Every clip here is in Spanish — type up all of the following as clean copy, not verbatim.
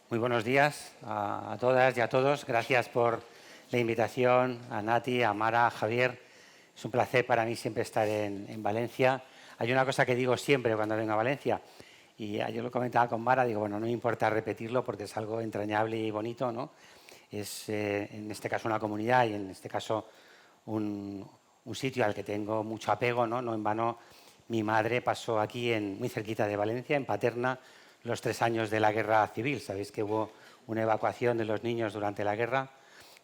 Muy buenos días a todas y a todos. Gracias por la invitación, a Nati, a Mara, a Javier. Es un placer para mí siempre estar en Valencia. Hay una cosa que digo siempre cuando vengo a Valencia, y ayer lo comentaba con Mara, digo, bueno, no me importa repetirlo porque es algo entrañable y bonito, ¿no? Es, en este caso, una comunidad y en este caso un sitio al que tengo mucho apego, ¿no? No en vano, mi madre pasó aquí, muy cerquita de Valencia, en Paterna, los 3 años de la guerra civil. Sabéis que hubo una evacuación de los niños durante la guerra,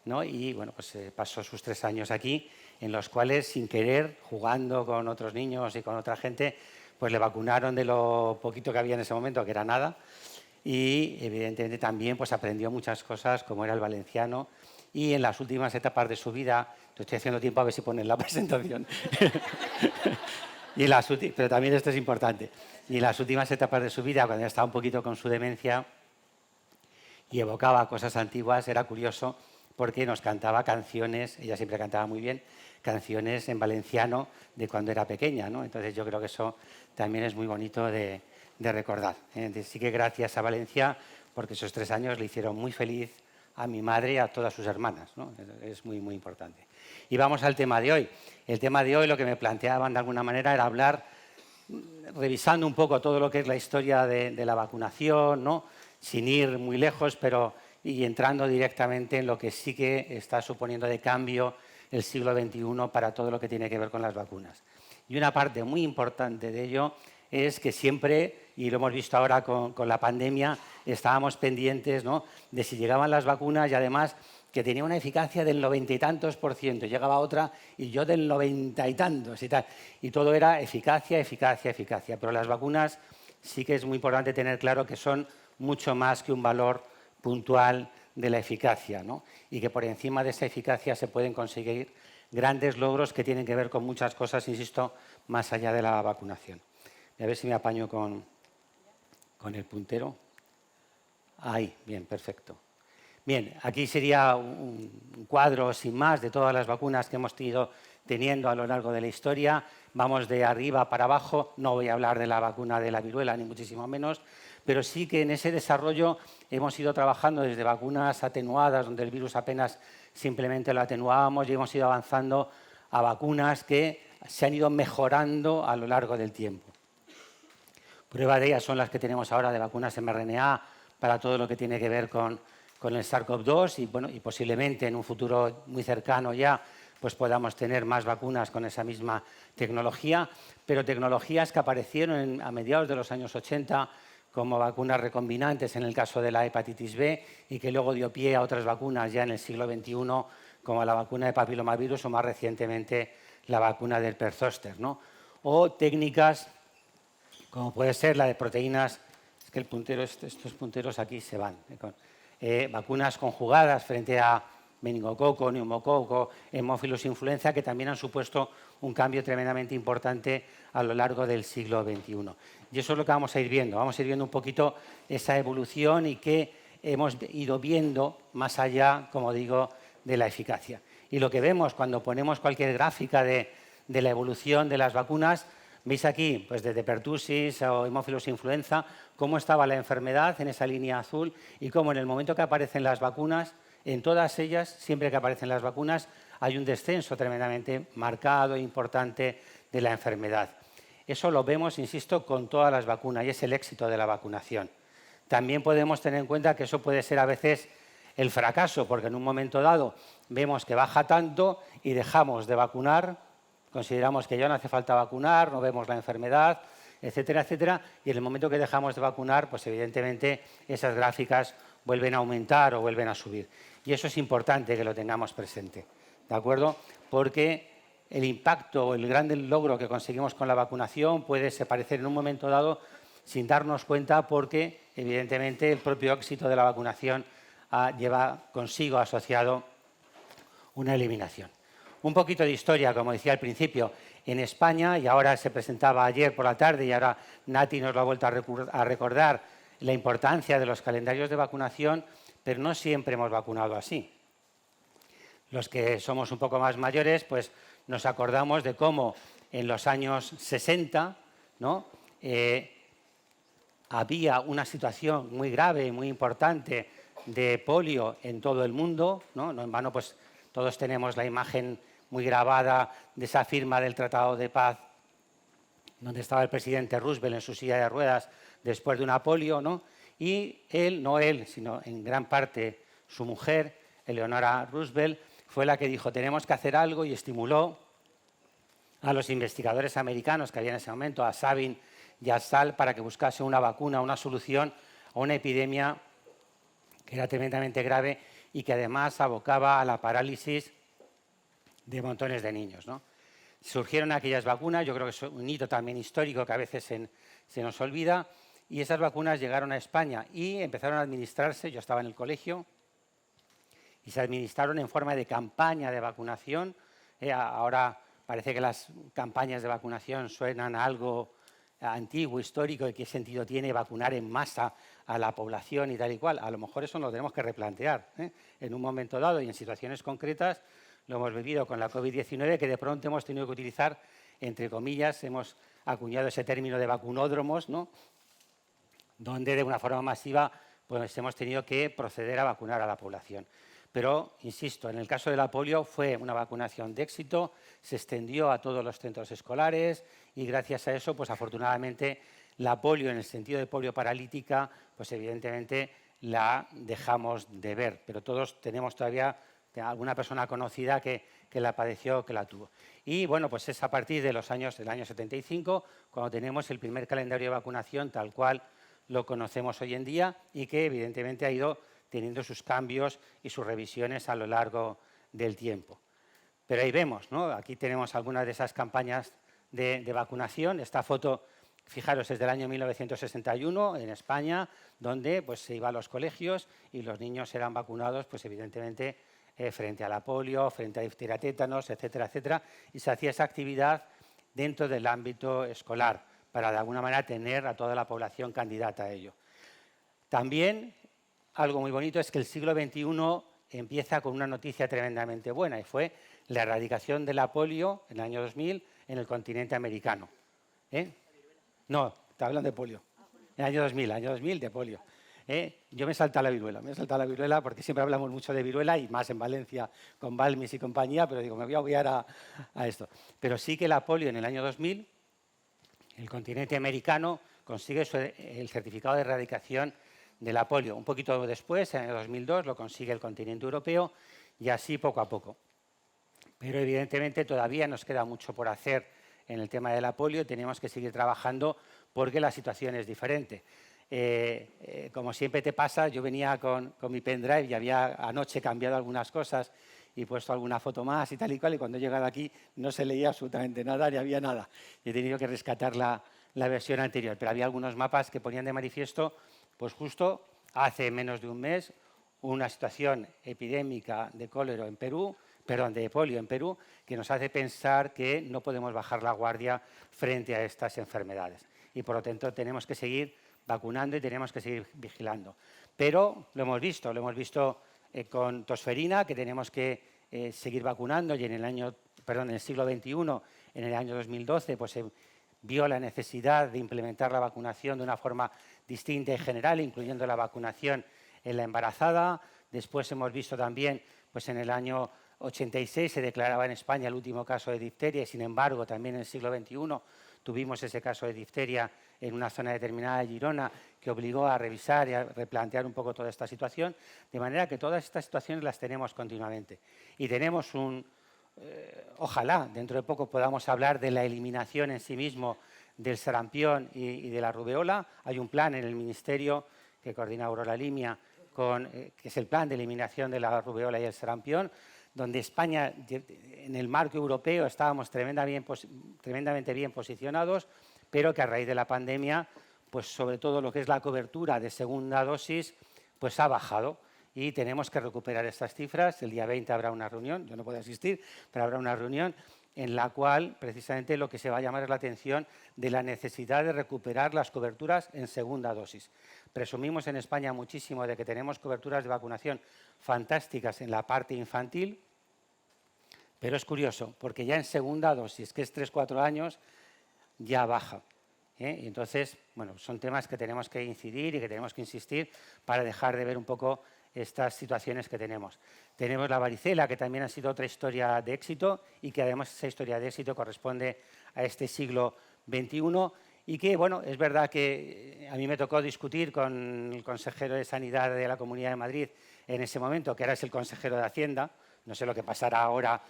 ¿no? Y bueno, pues pasó sus 3 años aquí, en los cuales, sin querer, jugando con otros niños y con otra gente, pues le vacunaron de lo poquito que había en ese momento, que era nada, y evidentemente también pues aprendió muchas cosas, como era el valenciano, y en las últimas etapas de su vida, te estoy haciendo tiempo a ver si ponen la presentación, pero también esto es importante, y en las últimas etapas de su vida, cuando estaba un poquito con su demencia y evocaba cosas antiguas, era curioso porque nos cantaba canciones, ella siempre cantaba muy bien, canciones en valenciano de cuando era pequeña, ¿no? Entonces yo creo que eso también es muy bonito de recordar. Sí que gracias a Valencia, porque esos 3 años le hicieron muy feliz a mi madre y a todas sus hermanas, ¿no? Es muy, muy importante. Y vamos al tema de hoy. El tema de hoy, lo que me planteaban de alguna manera era hablar, revisando un poco todo lo que es la historia de la vacunación, ¿no? Sin ir muy lejos, pero y entrando directamente en lo que sí que está suponiendo de cambio el siglo XXI para todo lo que tiene que ver con las vacunas. Y una parte muy importante de ello es que siempre, y lo hemos visto ahora con la pandemia, estábamos pendientes, ¿no?, de si llegaban las vacunas, y además que tenía una eficacia del 90 y tantos %, llegaba otra y yo del 90 y tantos y tal. Y todo era eficacia, eficacia, eficacia. Pero las vacunas sí que es muy importante tener claro que son mucho más que un valor puntual de la eficacia, ¿no? Y que por encima de esa eficacia se pueden conseguir grandes logros que tienen que ver con muchas cosas, insisto, más allá de la vacunación. A ver si me apaño con el puntero. Ahí, bien, perfecto. Bien, aquí sería un cuadro sin más de todas las vacunas que hemos ido teniendo a lo largo de la historia. Vamos de arriba para abajo. No voy a hablar de la vacuna de la viruela, ni muchísimo menos, pero sí que en ese desarrollo hemos ido trabajando desde vacunas atenuadas, donde el virus apenas simplemente lo atenuábamos, y hemos ido avanzando a vacunas que se han ido mejorando a lo largo del tiempo. Prueba de ellas son las que tenemos ahora de vacunas mRNA para todo lo que tiene que ver con el SARS-CoV-2 y posiblemente en un futuro muy cercano ya pues podamos tener más vacunas con esa misma tecnología, pero tecnologías que aparecieron a mediados de los años 80 como vacunas recombinantes en el caso de la hepatitis B, y que luego dio pie a otras vacunas ya en el siglo XXI, como la vacuna de papilomavirus o más recientemente la vacuna del herpes zóster, ¿no? O técnicas como puede ser la de proteínas, es que estos punteros aquí se van, vacunas conjugadas frente a meningococo, neumococo, hemófilos influenza, que también han supuesto un cambio tremendamente importante a lo largo del siglo XXI. Y eso es lo que vamos a ir viendo un poquito esa evolución y que hemos ido viendo más allá, como digo, de la eficacia. Y lo que vemos cuando ponemos cualquier gráfica de la evolución de las vacunas, veis aquí, pues desde pertussis o hemófilos influenza, cómo estaba la enfermedad en esa línea azul y cómo en el momento que aparecen las vacunas, en todas ellas, siempre que aparecen las vacunas, hay un descenso tremendamente marcado e importante de la enfermedad. Eso lo vemos, insisto, con todas las vacunas, y es el éxito de la vacunación. También podemos tener en cuenta que eso puede ser a veces el fracaso, porque en un momento dado vemos que baja tanto y dejamos de vacunar, consideramos que ya no hace falta vacunar, no vemos la enfermedad, etcétera, etcétera, y en el momento que dejamos de vacunar, pues evidentemente esas gráficas vuelven a aumentar o vuelven a subir. Y eso es importante que lo tengamos presente, ¿de acuerdo? Porque el impacto o el gran logro que conseguimos con la vacunación puede desaparecer en un momento dado sin darnos cuenta, porque evidentemente el propio éxito de la vacunación lleva consigo asociado una eliminación. Un poquito de historia, como decía al principio, en España, y ahora se presentaba ayer por la tarde y ahora Nati nos lo ha vuelto a recordar, la importancia de los calendarios de vacunación, pero no siempre hemos vacunado así. Los que somos un poco más mayores, pues nos acordamos de cómo en los años 60, ¿no?, había una situación muy grave, muy importante de polio en todo el mundo, ¿no? No en vano, pues todos tenemos la imagen muy grabada de esa firma del Tratado de Paz, donde estaba el presidente Roosevelt en su silla de ruedas después de una polio, ¿no? Y él, no él, sino en gran parte su mujer, Eleonora Roosevelt, fue la que dijo, tenemos que hacer algo, y estimuló a los investigadores americanos que había en ese momento, a Sabin y a Sal, para que buscase una vacuna, una solución a una epidemia que era tremendamente grave y que además abocaba a la parálisis de montones de niños, ¿no? Surgieron aquellas vacunas, yo creo que es un hito también histórico que a veces se nos olvida, y esas vacunas llegaron a España y empezaron a administrarse, yo estaba en el colegio, y se administraron en forma de campaña de vacunación. Ahora parece que las campañas de vacunación suenan a algo antiguo, histórico, y qué sentido tiene vacunar en masa a la población y tal y cual. A lo mejor eso lo tenemos que replantear, ¿eh? En un momento dado y en situaciones concretas. Lo hemos vivido con la COVID-19, que de pronto hemos tenido que utilizar, entre comillas, hemos acuñado ese término de vacunódromos, ¿no? Donde de una forma masiva pues hemos tenido que proceder a vacunar a la población. Pero, insisto, en el caso de la polio fue una vacunación de éxito, se extendió a todos los centros escolares y gracias a eso, pues afortunadamente, la polio, en el sentido de polio paralítica, pues evidentemente la dejamos de ver, pero todos tenemos todavía alguna persona conocida que la padeció, que la tuvo. Y bueno, pues es a partir de los años, del año 75, cuando tenemos el primer calendario de vacunación tal cual lo conocemos hoy en día y que evidentemente ha ido teniendo sus cambios y sus revisiones a lo largo del tiempo. Pero ahí vemos, ¿no? Aquí tenemos algunas de esas campañas de vacunación. Esta foto, fijaros, es del año 1961 en España, donde pues, se iba a los colegios y los niños eran vacunados, pues evidentemente, frente a la polio, frente a difteria, tétanos, etcétera, etcétera, y se hacía esa actividad dentro del ámbito escolar para, de alguna manera, tener a toda la población candidata a ello. También, algo muy bonito es que el siglo XXI empieza con una noticia tremendamente buena, y fue la erradicación de la polio en el año 2000 en el continente americano. No, te hablan de polio. En el año 2000 de polio. Yo me he saltado la viruela porque siempre hablamos mucho de viruela y más en Valencia con Balmis y compañía, pero digo, me voy a obviar a esto. Pero sí que la polio en el año 2000, el continente americano consigue el certificado de erradicación de la polio. Un poquito después, en el 2002, lo consigue el continente europeo y así poco a poco. Pero evidentemente todavía nos queda mucho por hacer en el tema de la polio, tenemos que seguir trabajando porque la situación es diferente. Como siempre te pasa, yo venía con mi pendrive y había anoche cambiado algunas cosas y puesto alguna foto más y tal y cual, y cuando he llegado aquí no se leía absolutamente nada, ni había nada. He tenido que rescatar la versión anterior, pero había algunos mapas que ponían de manifiesto, pues justo hace menos de un mes, una situación epidémica de cólera en Perú, de polio en Perú, que nos hace pensar que no podemos bajar la guardia frente a estas enfermedades. Y por lo tanto tenemos que seguir vacunando y tenemos que seguir vigilando. Pero lo hemos visto con tosferina, que tenemos que seguir vacunando, y en el siglo XXI, en el año 2012, pues se vio la necesidad de implementar la vacunación de una forma distinta y general, incluyendo la vacunación en la embarazada. Después hemos visto también, pues en el año 86 se declaraba en España el último caso de difteria y, sin embargo, también en el siglo XXI tuvimos ese caso de difteria en una zona determinada de Girona que obligó a revisar y a replantear un poco toda esta situación, de manera que todas estas situaciones las tenemos continuamente. Y tenemos ojalá dentro de poco podamos hablar de la eliminación en sí mismo del sarampión y de la rubeola. Hay un plan en el Ministerio que coordina Aurora Limia, que es el plan de eliminación de la rubeola y el sarampión, donde España, en el marco europeo, estábamos tremendamente bien posicionados, pero que a raíz de la pandemia, pues sobre todo lo que es la cobertura de segunda dosis, pues ha bajado y tenemos que recuperar estas cifras. El día 20 habrá una reunión, yo no puedo asistir, pero habrá una reunión en la cual precisamente lo que se va a llamar es la atención de la necesidad de recuperar las coberturas en segunda dosis. Presumimos en España muchísimo de que tenemos coberturas de vacunación fantásticas en la parte infantil, pero es curioso, porque ya en segunda dosis, que es 3-4 años, ya baja. Y entonces, bueno, son temas que tenemos que incidir y que tenemos que insistir para dejar de ver un poco estas situaciones que tenemos. Tenemos la varicela, que también ha sido otra historia de éxito y que además esa historia de éxito corresponde a este siglo XXI y que, bueno, es verdad que a mí me tocó discutir con el consejero de Sanidad de la Comunidad de Madrid en ese momento, que ahora es el consejero de Hacienda. No sé lo que pasará ahora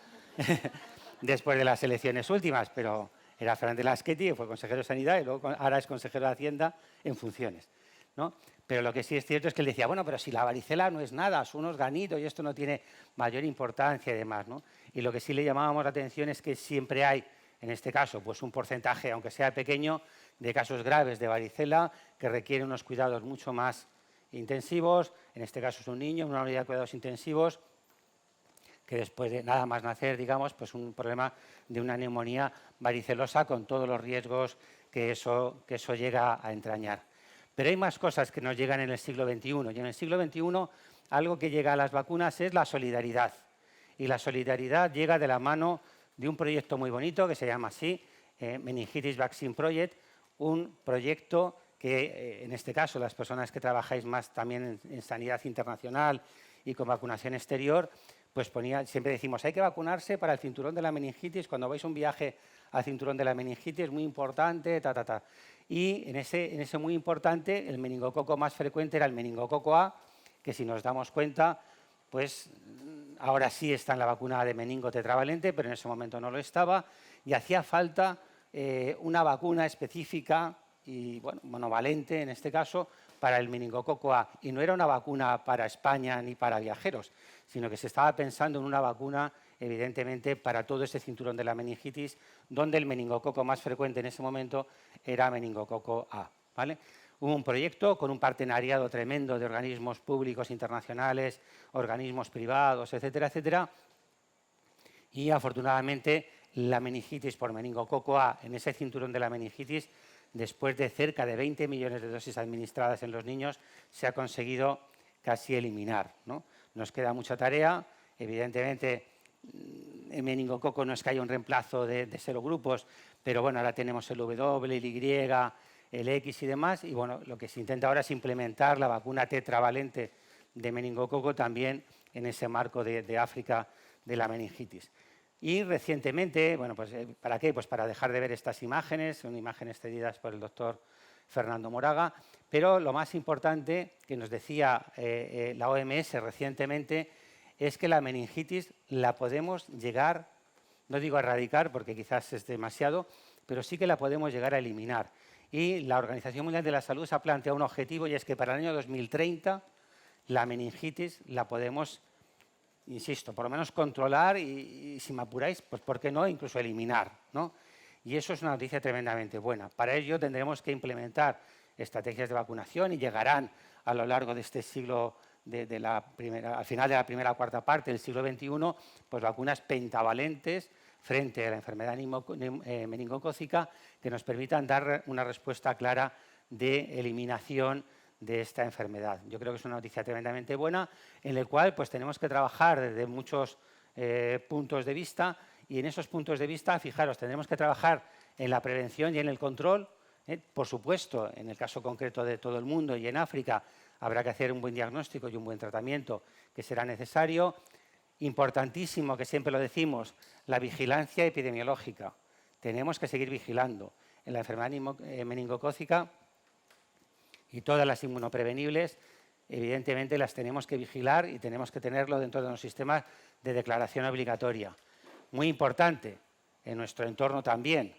después de las elecciones últimas, pero era Fernández Lasqueti, que fue consejero de Sanidad, y luego ahora es consejero de Hacienda en funciones, ¿no? Pero lo que sí es cierto es que él decía, bueno, pero si la varicela no es nada, son unos ganitos y esto no tiene mayor importancia y demás, ¿no? Y lo que sí le llamábamos la atención es que siempre hay, en este caso, pues un porcentaje, aunque sea pequeño, de casos graves de varicela que requieren unos cuidados mucho más intensivos. En este caso es un niño en una unidad de cuidados intensivos que después de nada más nacer, digamos, pues un problema de una neumonía varicelosa con todos los riesgos que eso llega a entrañar. Pero hay más cosas que nos llegan en el siglo XXI. Y en el siglo XXI algo que llega a las vacunas es la solidaridad. Y la solidaridad llega de la mano de un proyecto muy bonito que se llama así, Meningitis Vaccine Project, un proyecto que, en este caso, las personas que trabajáis más también en sanidad internacional y con vacunación exterior, pues siempre decimos, hay que vacunarse para el cinturón de la meningitis. Cuando vais a un viaje al cinturón de la meningitis, es muy importante, Y en ese muy importante, el meningococo más frecuente era el meningococo A, que si nos damos cuenta, pues ahora sí está en la vacuna de meningo tetravalente, pero en ese momento no lo estaba, y hacía falta una vacuna específica y bueno, monovalente en este caso para el meningococo A. Y no era una vacuna para España ni para viajeros, sino que se estaba pensando en una vacuna evidentemente para todo ese cinturón de la meningitis, donde el meningococo más frecuente en ese momento era meningococo A, ¿vale? Hubo un proyecto con un partenariado tremendo de organismos públicos internacionales, organismos privados, etcétera, etcétera, y afortunadamente la meningitis por meningococo A en ese cinturón de la meningitis, después de cerca de 20 millones de dosis administradas en los niños, se ha conseguido casi eliminar, ¿no? Nos queda mucha tarea, evidentemente en meningococo no es que haya un reemplazo de serogrupos, pero bueno, ahora tenemos el W, el Y, el X y demás, y bueno, lo que se intenta ahora es implementar la vacuna tetravalente de meningococo también en ese marco de África de la meningitis. Y recientemente, bueno, pues ¿para qué? Pues para dejar de ver estas imágenes, son imágenes cedidas por el doctor Fernando Moraga, pero lo más importante que nos decía la OMS recientemente es que la meningitis la podemos llegar, no digo a erradicar porque quizás es demasiado, pero sí que la podemos llegar a eliminar. Y la Organización Mundial de la Salud se ha planteado un objetivo y es que para el año 2030 la meningitis la podemos, insisto, por lo menos controlar y si me apuráis, pues ¿por qué no? Incluso eliminar, ¿no? Y eso es una noticia tremendamente buena. Para ello tendremos que implementar estrategias de vacunación y llegarán a lo largo de este siglo, al final de la primera cuarta parte del siglo XXI, pues vacunas pentavalentes frente a la enfermedad meningocócica que nos permitan dar una respuesta clara de eliminación de esta enfermedad. Yo creo que es una noticia tremendamente buena en la cual pues, tenemos que trabajar desde muchos puntos de vista y en esos puntos de vista, fijaros, tendremos que trabajar en la prevención y en el control. Por supuesto, en el caso concreto de todo el mundo y en África habrá que hacer un buen diagnóstico y un buen tratamiento que será necesario. Importantísimo, que siempre lo decimos, la vigilancia epidemiológica. Tenemos que seguir vigilando. En la enfermedad meningocócica y todas las inmunoprevenibles, evidentemente las tenemos que vigilar y tenemos que tenerlo dentro de los sistemas de declaración obligatoria. Muy importante, en nuestro entorno también,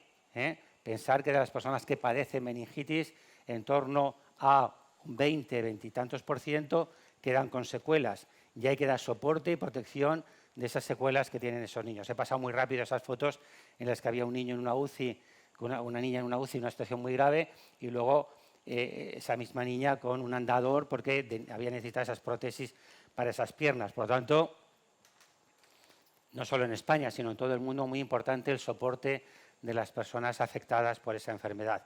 pensar que de las personas que padecen meningitis, en torno a un 20 y tantos % quedan con secuelas y hay que dar soporte y protección de esas secuelas que tienen esos niños. He pasado muy rápido esas fotos en las que había un niño en una UCI, una niña en una UCI en una situación muy grave y luego esa misma niña con un andador porque había necesitado esas prótesis para esas piernas. Por lo tanto, no solo en España, sino en todo el mundo, muy importante el soporte de las personas afectadas por esa enfermedad.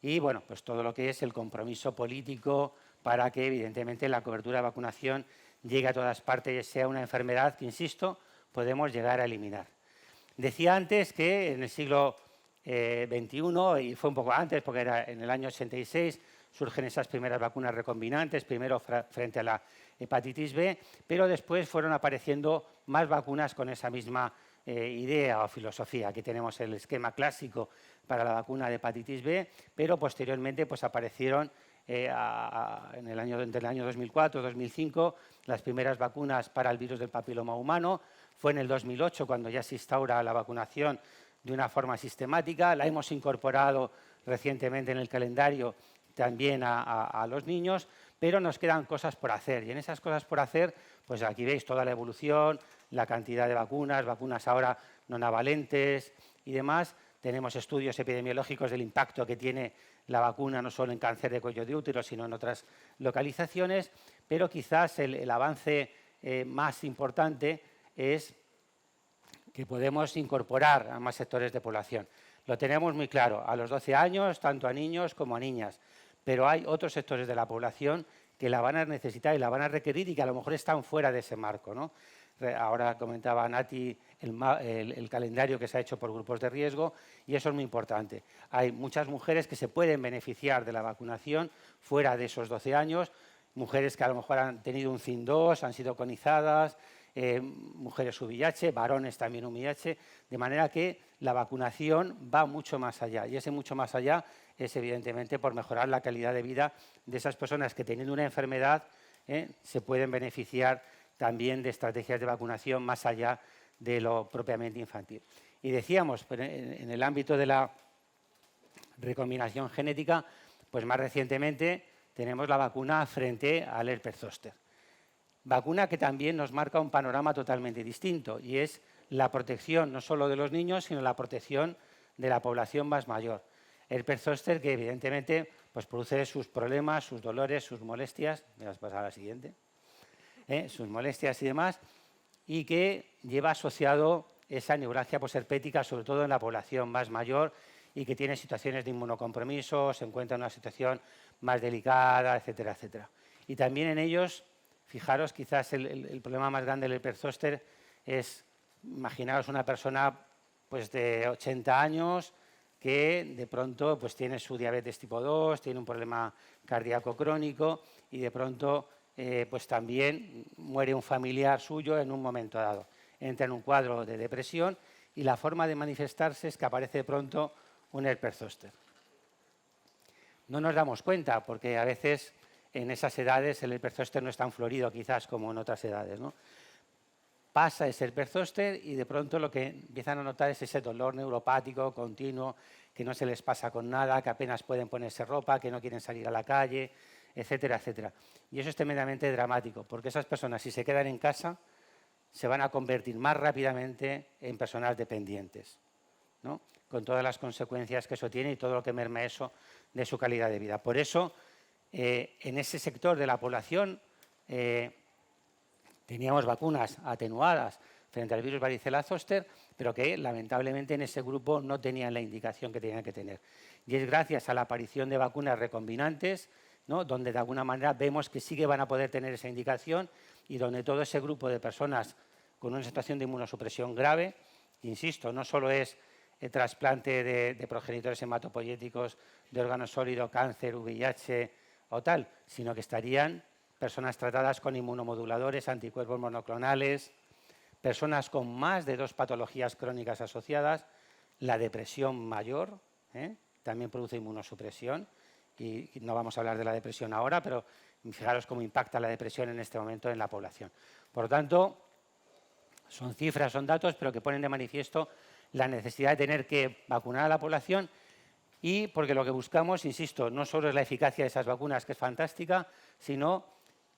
Y, bueno, pues todo lo que es el compromiso político para que, evidentemente, la cobertura de vacunación llegue a todas partes y sea una enfermedad que, insisto, podemos llegar a eliminar. Decía antes que en el siglo 21 y fue un poco antes, porque era en el año 86, surgen esas primeras vacunas recombinantes, primero frente a la hepatitis B, pero después fueron apareciendo más vacunas con esa misma idea o filosofía. Aquí tenemos el esquema clásico para la vacuna de hepatitis B, pero posteriormente pues, aparecieron entre el año 2004-2005 las primeras vacunas para el virus del papiloma humano. Fue en el 2008 cuando ya se instaura la vacunación de una forma sistemática. La hemos incorporado recientemente en el calendario también a los niños, pero nos quedan cosas por hacer. Y en esas cosas por hacer, pues aquí veis toda la evolución, la cantidad de vacunas ahora nonavalentes y demás. Tenemos estudios epidemiológicos del impacto que tiene la vacuna no solo en cáncer de cuello de útero, sino en otras localizaciones, pero quizás el avance más importante es que podemos incorporar a más sectores de población. Lo tenemos muy claro, a los 12 años, tanto a niños como a niñas, pero hay otros sectores de la población que la van a necesitar y la van a requerir y que a lo mejor están fuera de ese marco, ¿no? Ahora comentaba Nati el calendario que se ha hecho por grupos de riesgo y eso es muy importante. Hay muchas mujeres que se pueden beneficiar de la vacunación fuera de esos 12 años, mujeres que a lo mejor han tenido un CIN-2, han sido conizadas, mujeres VIH, varones también VIH, de manera que la vacunación va mucho más allá y ese mucho más allá es evidentemente por mejorar la calidad de vida de esas personas que teniendo una enfermedad se pueden beneficiar también de estrategias de vacunación más allá de lo propiamente infantil. Y decíamos, en el ámbito de la recombinación genética, pues más recientemente tenemos la vacuna frente al herpes zóster. Vacuna que también nos marca un panorama totalmente distinto y es la protección no solo de los niños, sino la protección de la población más mayor. Herpes zóster que evidentemente pues, produce sus problemas, sus dolores, sus molestias. Me vas a pasar a la siguiente. Sus molestias y demás, y que lleva asociado esa neuralgia posherpética, sobre todo en la población más mayor y que tiene situaciones de inmunocompromiso, se encuentra en una situación más delicada, etcétera, etcétera. Y también en ellos, fijaros, quizás el problema más grande del herpes zóster es, imaginaos una persona pues, de 80 años que de pronto pues, tiene su diabetes tipo 2, tiene un problema cardíaco crónico y de pronto pues también muere un familiar suyo en un momento dado. Entra en un cuadro de depresión y la forma de manifestarse es que aparece de pronto un herpes zóster. No nos damos cuenta porque a veces en esas edades el herpes zóster no es tan florido quizás como en otras edades, ¿no? Pasa ese herpes zóster y de pronto lo que empiezan a notar es ese dolor neuropático continuo, que no se les pasa con nada, que apenas pueden ponerse ropa, que no quieren salir a la calle, etcétera, etcétera. Y eso es tremendamente dramático, porque esas personas, si se quedan en casa, se van a convertir más rápidamente en personas dependientes, ¿no? Con todas las consecuencias que eso tiene y todo lo que merma eso de su calidad de vida. Por eso, en ese sector de la población teníamos vacunas atenuadas frente al virus varicela zóster, pero que lamentablemente en ese grupo no tenían la indicación que tenían que tener. Y es gracias a la aparición de vacunas recombinantes, ¿no? Donde de alguna manera vemos que sí que van a poder tener esa indicación y donde todo ese grupo de personas con una situación de inmunosupresión grave, insisto, no solo es el trasplante de progenitores hematopoyéticos de órganos sólidos, cáncer, VIH o tal, sino que estarían personas tratadas con inmunomoduladores, anticuerpos monoclonales, personas con más de 2 patologías crónicas asociadas, la depresión mayor, también produce inmunosupresión, y no vamos a hablar de la depresión ahora, pero fijaros cómo impacta la depresión en este momento en la población. Por lo tanto, son cifras, son datos, pero que ponen de manifiesto la necesidad de tener que vacunar a la población y porque lo que buscamos, insisto, no solo es la eficacia de esas vacunas, que es fantástica, sino,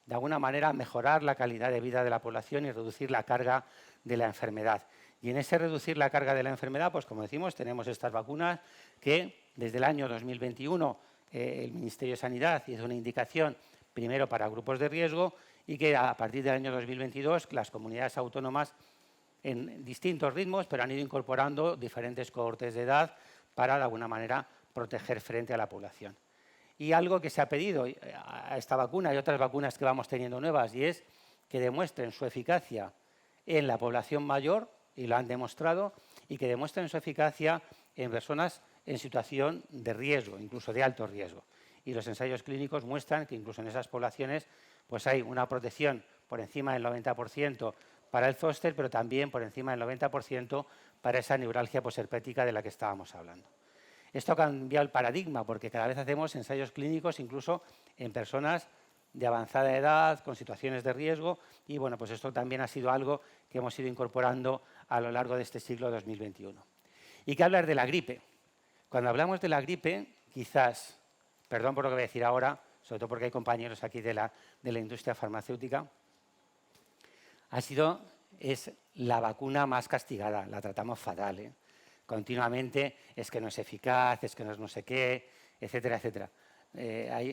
de alguna manera, mejorar la calidad de vida de la población y reducir la carga de la enfermedad. Y en ese reducir la carga de la enfermedad, pues como decimos, tenemos estas vacunas que desde el año 2021 el Ministerio de Sanidad hizo una indicación primero para grupos de riesgo y que a partir del año 2022 las comunidades autónomas en distintos ritmos, pero han ido incorporando diferentes cohortes de edad para de alguna manera proteger frente a la población. Y algo que se ha pedido a esta vacuna y otras vacunas que vamos teniendo nuevas y es que demuestren su eficacia en la población mayor, y lo han demostrado, y que demuestren su eficacia en personas en situación de riesgo, incluso de alto riesgo. Y los ensayos clínicos muestran que incluso en esas poblaciones pues hay una protección por encima del 90% para el zóster, pero también por encima del 90% para esa neuralgia posherpética de la que estábamos hablando. Esto ha cambiado el paradigma porque cada vez hacemos ensayos clínicos incluso en personas de avanzada edad, con situaciones de riesgo, y bueno, pues esto también ha sido algo que hemos ido incorporando a lo largo de este siglo 2021. ¿Y qué hablar de la gripe? Cuando hablamos de la gripe, quizás, perdón por lo que voy a decir ahora, sobre todo porque hay compañeros aquí de la industria farmacéutica, es la vacuna más castigada, la tratamos fatal, ¿eh? Continuamente es que no es eficaz, es que no es no sé qué, etcétera, etcétera.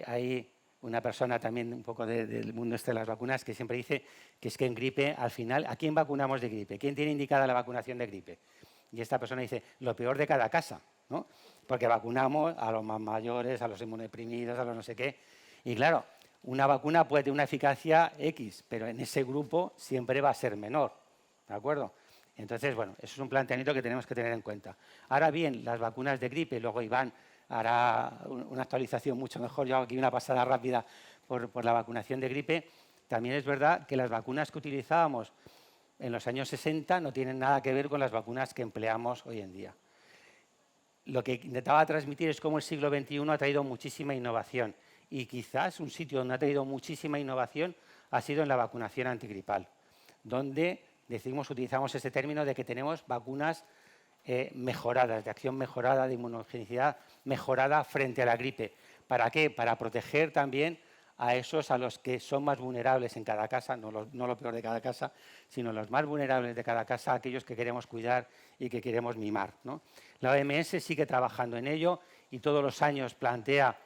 Hay una persona también un poco del mundo de las vacunas que siempre dice que es que en gripe, al final, ¿a quién vacunamos de gripe? ¿Quién tiene indicada la vacunación de gripe? Y esta persona dice, lo peor de cada casa, ¿no? Porque vacunamos a los más mayores, a los inmunodeprimidos, a los no sé qué. Y claro, una vacuna puede tener una eficacia X, pero en ese grupo siempre va a ser menor, ¿de acuerdo? Entonces, bueno, eso es un planteamiento que tenemos que tener en cuenta. Ahora bien, las vacunas de gripe, luego Iván hará una actualización mucho mejor, yo hago aquí una pasada rápida por la vacunación de gripe. También es verdad que las vacunas que utilizábamos en los años 60 no tienen nada que ver con las vacunas que empleamos hoy en día. Lo que intentaba transmitir es cómo el siglo XXI ha traído muchísima innovación y quizás un sitio donde ha traído muchísima innovación ha sido en la vacunación antigripal, donde utilizamos ese término de que tenemos vacunas mejoradas, de acción mejorada, de inmunogenicidad mejorada frente a la gripe. ¿Para qué? Para proteger también a esos a los que son más vulnerables en cada casa, no lo peor de cada casa, sino los más vulnerables de cada casa, aquellos que queremos cuidar y que queremos mimar, ¿no? La OMS sigue trabajando en ello y todos los años plantea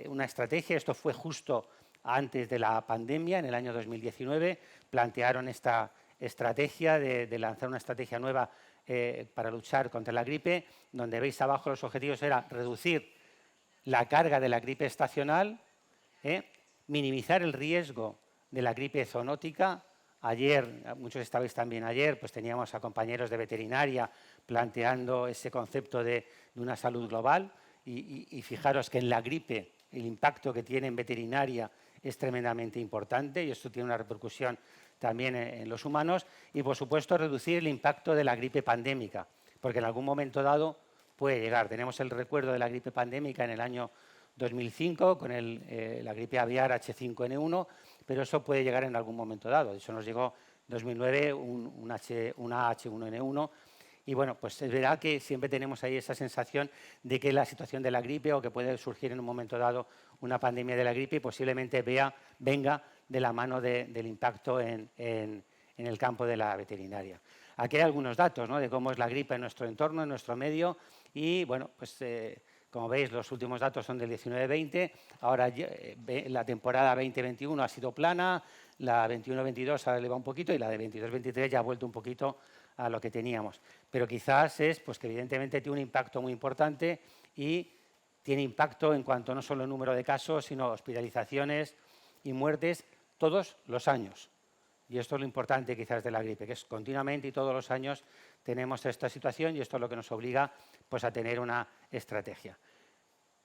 una estrategia. Esto fue justo antes de la pandemia, en el año 2019, plantearon esta estrategia de lanzar una estrategia nueva para luchar contra la gripe, donde veis abajo los objetivos era reducir la carga de la gripe estacional, minimizar el riesgo de la gripe zoonótica. Ayer, muchos estabais también ayer, pues teníamos a compañeros de veterinaria planteando ese concepto de una salud global y fijaros que en la gripe el impacto que tiene en veterinaria es tremendamente importante y esto tiene una repercusión también en los humanos y, por supuesto, reducir el impacto de la gripe pandémica, porque en algún momento dado puede llegar. Tenemos el recuerdo de la gripe pandémica en el año 2005 con la gripe aviar H5N1, pero eso puede llegar en algún momento dado. Eso nos llegó en 2009 una H1N1 y, bueno, pues es verdad que siempre tenemos ahí esa sensación de que la situación de la gripe o que puede surgir en un momento dado una pandemia de la gripe y posiblemente venga de la mano del impacto en el campo de la veterinaria. Aquí hay algunos datos, ¿no?, de cómo es la gripe en nuestro entorno, en nuestro medio y, bueno, pues como veis, los últimos datos son del 19-20, ahora la temporada 20-21 ha sido plana, la 21-22 ha elevado un poquito y la de 22-23 ya ha vuelto un poquito a lo que teníamos. Pero quizás es pues, que evidentemente tiene un impacto muy importante y tiene impacto en cuanto no solo el número de casos, sino hospitalizaciones y muertes todos los años. Y esto es lo importante quizás de la gripe, que es continuamente y todos los años tenemos esta situación y esto es lo que nos obliga pues, a tener una estrategia.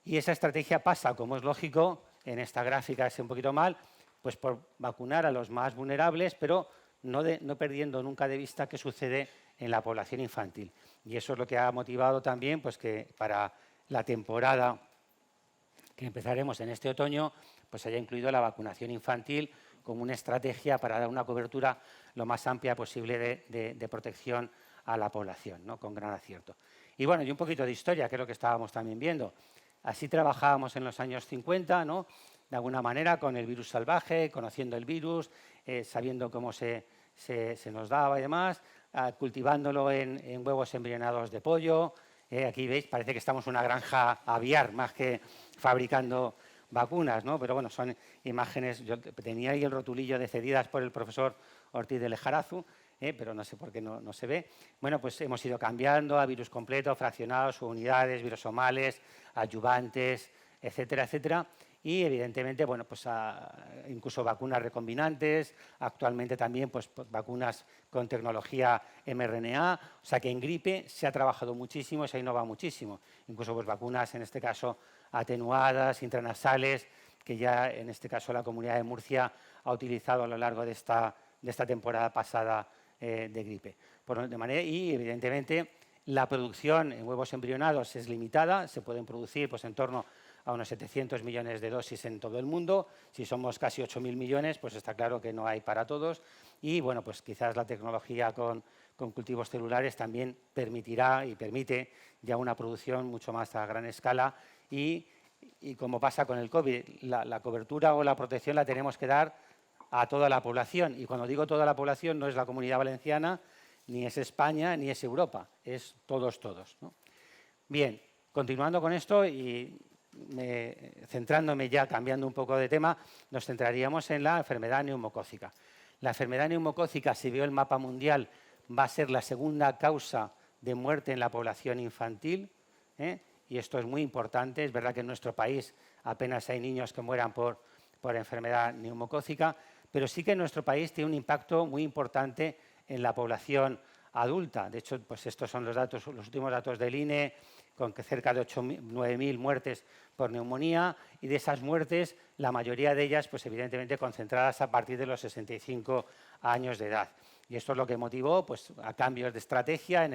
Y esa estrategia pasa, como es lógico, en esta gráfica es un poquito mal, pues por vacunar a los más vulnerables, pero no perdiendo nunca de vista qué sucede en la población infantil. Y eso es lo que ha motivado también pues, que para la temporada que empezaremos en este otoño, pues haya incluido la vacunación infantil como una estrategia para dar una cobertura lo más amplia posible de protección a la población, ¿no?, con gran acierto. Y bueno, y un poquito de historia, que es lo que estábamos también viendo. Así trabajábamos en los años 50, ¿no?, de alguna manera con el virus salvaje, conociendo el virus, sabiendo cómo se nos daba y demás, cultivándolo en huevos embrionados de pollo. Aquí veis, parece que estamos en una granja aviar más que fabricando vacunas, ¿no? Pero bueno, son imágenes. Yo tenía ahí el rotulillo de cedidas por el profesor Ortiz de Lejarazu, pero no sé por qué no se ve. Bueno, pues hemos ido cambiando a virus completo, fraccionados, unidades, virosomales, adyuvantes, etcétera, etcétera. y evidentemente, bueno, pues incluso vacunas recombinantes, actualmente también pues vacunas con tecnología mRNA, o sea que en gripe se ha trabajado muchísimo, se ha innovado muchísimo, incluso pues vacunas en este caso atenuadas, intranasales, que ya en este caso la Comunidad de Murcia ha utilizado a lo largo de esta temporada pasada de gripe. Y evidentemente la producción en huevos embrionados es limitada, se pueden producir pues en torno a unos 700 millones de dosis en todo el mundo. Si somos casi 8.000 millones, pues está claro que no hay para todos. Y bueno, pues quizás la tecnología con cultivos celulares también permitirá y permite ya una producción mucho más a gran escala. Y como pasa con el COVID, la cobertura o la protección la tenemos que dar a toda la población. Y cuando digo toda la población, no es la Comunidad Valenciana, ni es España, ni es Europa, es todos, ¿no? Bien, continuando con esto y centrándome ya, cambiando un poco de tema, nos centraríamos en la enfermedad neumocócica. La enfermedad neumocócica, si veo el mapa mundial, va a ser la segunda causa de muerte en la población infantil, y esto es muy importante. Es verdad que en nuestro país apenas hay niños que mueran por enfermedad neumocócica, pero sí que en nuestro país tiene un impacto muy importante en la población adulta. De hecho, pues estos son los últimos datos del INE, con que cerca de 9.000 muertes por neumonía, y de esas muertes, la mayoría de ellas, pues evidentemente concentradas a partir de los 65 años de edad. Y esto es lo que motivó pues, a cambios de estrategia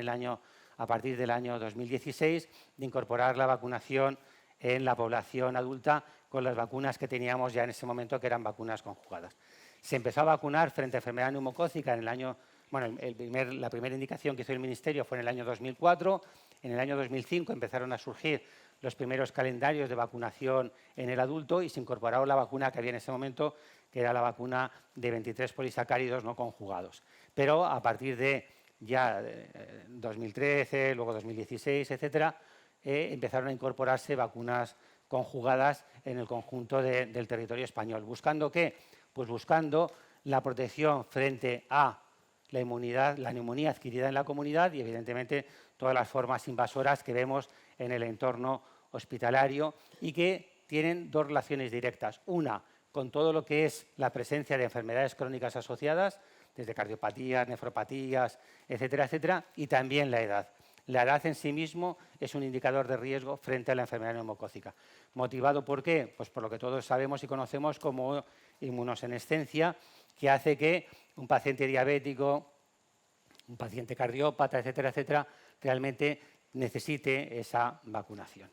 a partir del año 2016, de incorporar la vacunación en la población adulta con las vacunas que teníamos ya en ese momento, que eran vacunas conjugadas. Se empezó a vacunar frente a enfermedad neumocócica en el año... Bueno, la primera indicación que hizo el Ministerio fue en el año 2004. En el año 2005 empezaron a surgir los primeros calendarios de vacunación en el adulto y se incorporó la vacuna que había en ese momento, que era la vacuna de 23 polisacáridos no conjugados. Pero a partir de ya 2013, luego 2016, etcétera, empezaron a incorporarse vacunas conjugadas en el conjunto del territorio español. ¿Buscando qué? Pues buscando la protección frente a la neumonía adquirida en la comunidad y, evidentemente, todas las formas invasoras que vemos en el entorno hospitalario y que tienen dos relaciones directas. Una, con todo lo que es la presencia de enfermedades crónicas asociadas, desde cardiopatías, nefropatías, etcétera, etcétera, y también la edad. La edad en sí mismo es un indicador de riesgo frente a la enfermedad neumocócica. ¿Motivado por qué? Pues por lo que todos sabemos y conocemos como inmunosenescencia, que hace que un paciente diabético, un paciente cardiópata, etcétera, etcétera, realmente necesite esa vacunación.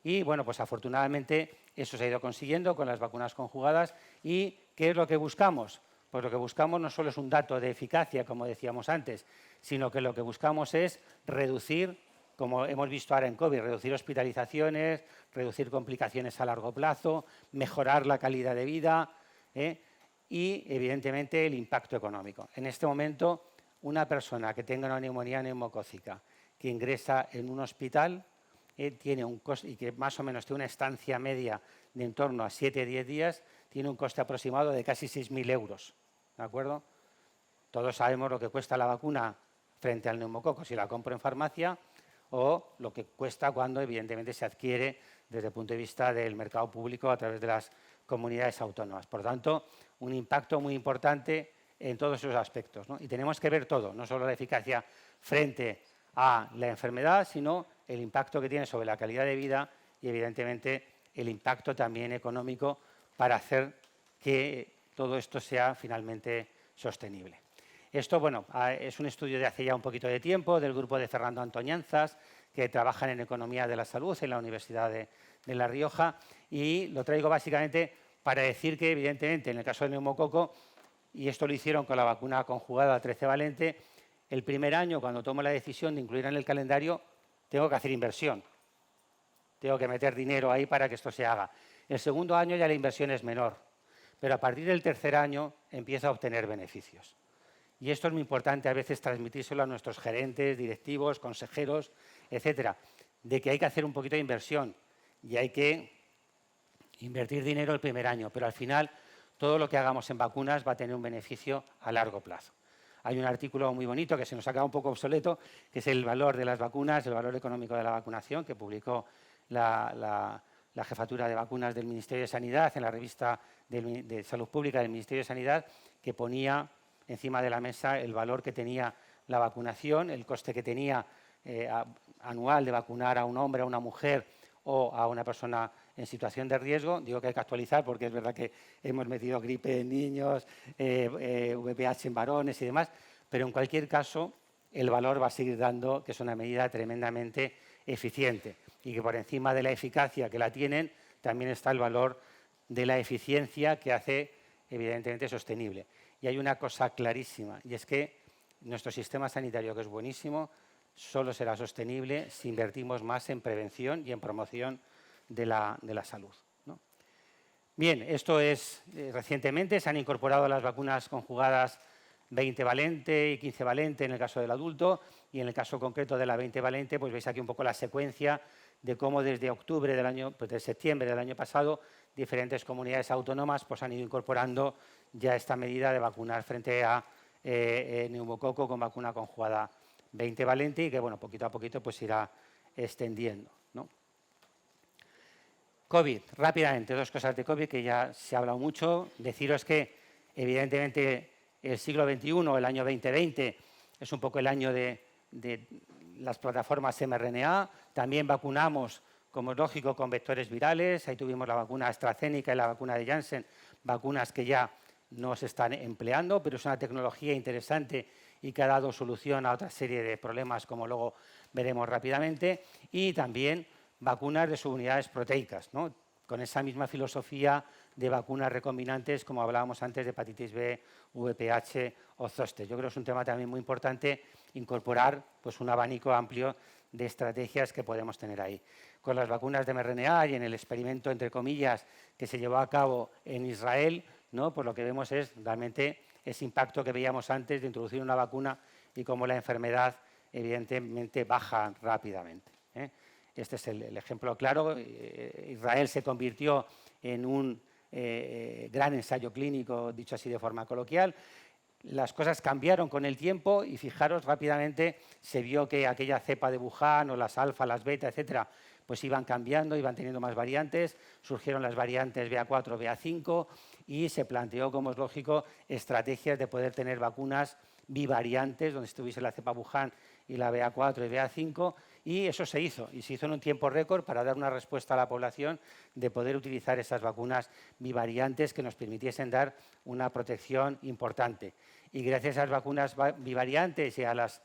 Y, bueno, pues afortunadamente eso se ha ido consiguiendo con las vacunas conjugadas. ¿Y qué es lo que buscamos? Pues lo que buscamos no solo es un dato de eficacia, como decíamos antes, sino que lo que buscamos es reducir, como hemos visto ahora en COVID, reducir hospitalizaciones, reducir complicaciones a largo plazo, mejorar la calidad de vida y, evidentemente, el impacto económico. En este momento, una persona que tenga una neumonía neumocócica que ingresa en un hospital tiene un coste, y que más o menos tiene una estancia media de en torno a 7-10 días, tiene un coste aproximado de casi 6.000 euros. ¿De acuerdo? Todos sabemos lo que cuesta la vacuna frente al neumococo si la compro en farmacia, o lo que cuesta cuando, evidentemente, se adquiere desde el punto de vista del mercado público a través de las comunidades autónomas. Por tanto, un impacto muy importante en todos esos aspectos, ¿no? Y tenemos que ver todo, no solo la eficacia frente a la enfermedad, sino el impacto que tiene sobre la calidad de vida y, evidentemente, el impacto también económico para hacer que todo esto sea finalmente sostenible. Esto, bueno, es un estudio de hace ya un poquito de tiempo del grupo de Fernando Antoñanzas, que trabajan en Economía de la Salud en la Universidad de La Rioja, y lo traigo básicamente para decir que, evidentemente, en el caso del neumococo, y esto lo hicieron con la vacuna conjugada 13 valente, el primer año, cuando tomo la decisión de incluirla en el calendario, tengo que hacer inversión. Tengo que meter dinero ahí para que esto se haga. El segundo año ya la inversión es menor, pero a partir del tercer año empiezo a obtener beneficios. Y esto es muy importante a veces transmitírselo a nuestros gerentes, directivos, consejeros, etcétera, de que hay que hacer un poquito de inversión y hay que invertir dinero el primer año, pero al final todo lo que hagamos en vacunas va a tener un beneficio a largo plazo. Hay un artículo muy bonito que se nos ha quedado un poco obsoleto, que es el valor de las vacunas, el valor económico de la vacunación, que publicó la la jefatura de vacunas del Ministerio de Sanidad, en la revista de Salud Pública del Ministerio de Sanidad, que ponía encima de la mesa el valor que tenía la vacunación, el coste que tenía anual de vacunar a un hombre, a una mujer o a una persona en situación de riesgo. Digo que hay que actualizar porque es verdad que hemos metido gripe en niños, VPH en varones y demás, pero en cualquier caso el valor va a seguir dando que es una medida tremendamente eficiente y que por encima de la eficacia que la tienen también está el valor de la eficiencia que hace evidentemente sostenible. Y hay una cosa clarísima y es que nuestro sistema sanitario, que es buenísimo, solo será sostenible si invertimos más en prevención y en promoción de la salud, ¿no? Bien, esto es recientemente se han incorporado las vacunas conjugadas 20-valente y 15-valente en el caso del adulto y en el caso concreto de la 20-valente, pues veis aquí un poco la secuencia de cómo desde octubre del año, pues de septiembre del año pasado, diferentes comunidades autónomas pues han ido incorporando ya esta medida de vacunar frente a neumococo con vacuna conjugada 20-valente y que, bueno, poquito a poquito pues irá extendiendo, ¿no? COVID, rápidamente, dos cosas de COVID que ya se ha hablado mucho. Deciros que, evidentemente, el siglo XXI, el año 2020, es un poco el año de las plataformas mRNA. También vacunamos, como es lógico, con vectores virales. Ahí tuvimos la vacuna AstraZeneca y la vacuna de Janssen, vacunas que ya no se están empleando, pero es una tecnología interesante y que ha dado solución a otra serie de problemas, como luego veremos rápidamente, y también vacunas de subunidades proteicas, ¿no? Con esa misma filosofía de vacunas recombinantes, como hablábamos antes de hepatitis B, VPH o zostes. Yo creo que es un tema también muy importante incorporar pues, un abanico amplio de estrategias que podemos tener ahí. Con las vacunas de mRNA y en el experimento, entre comillas, que se llevó a cabo en Israel, ¿no? Pues lo que vemos es realmente ese impacto que veíamos antes de introducir una vacuna y cómo la enfermedad evidentemente baja rápidamente, ¿eh? Este es el ejemplo claro. Israel se convirtió en un gran ensayo clínico, dicho así de forma coloquial. Las cosas cambiaron con el tiempo y fijaros rápidamente se vio que aquella cepa de Wuhan o las alfa, las beta, etcétera, pues iban cambiando, iban teniendo más variantes, surgieron las variantes BA4, BA5 y se planteó, como es lógico, estrategias de poder tener vacunas bivariantes, donde estuviese la cepa Wuhan y la BA4 y BA5, y eso se hizo, y se hizo en un tiempo récord para dar una respuesta a la población de poder utilizar esas vacunas bivariantes que nos permitiesen dar una protección importante. Y gracias a esas vacunas bivariantes y a las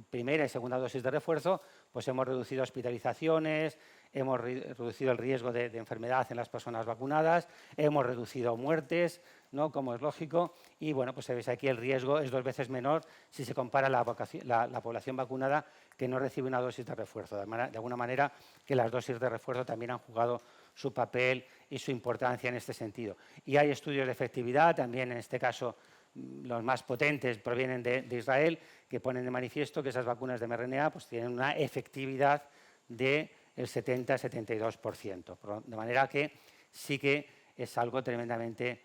primera y segunda dosis de refuerzo, pues hemos reducido hospitalizaciones, hemos reducido el riesgo de enfermedad en las personas vacunadas, hemos reducido muertes, ¿no? Como es lógico, y bueno, pues veis aquí el riesgo es 2 veces menor si se compara la población vacunada que no recibe una dosis de refuerzo. De alguna manera que las dosis de refuerzo también han jugado su papel y su importancia en este sentido. Y hay estudios de efectividad, también en este caso los más potentes provienen de Israel, que ponen de manifiesto que esas vacunas de mRNA pues, tienen una efectividad del 70-72%. De manera que sí que es algo tremendamente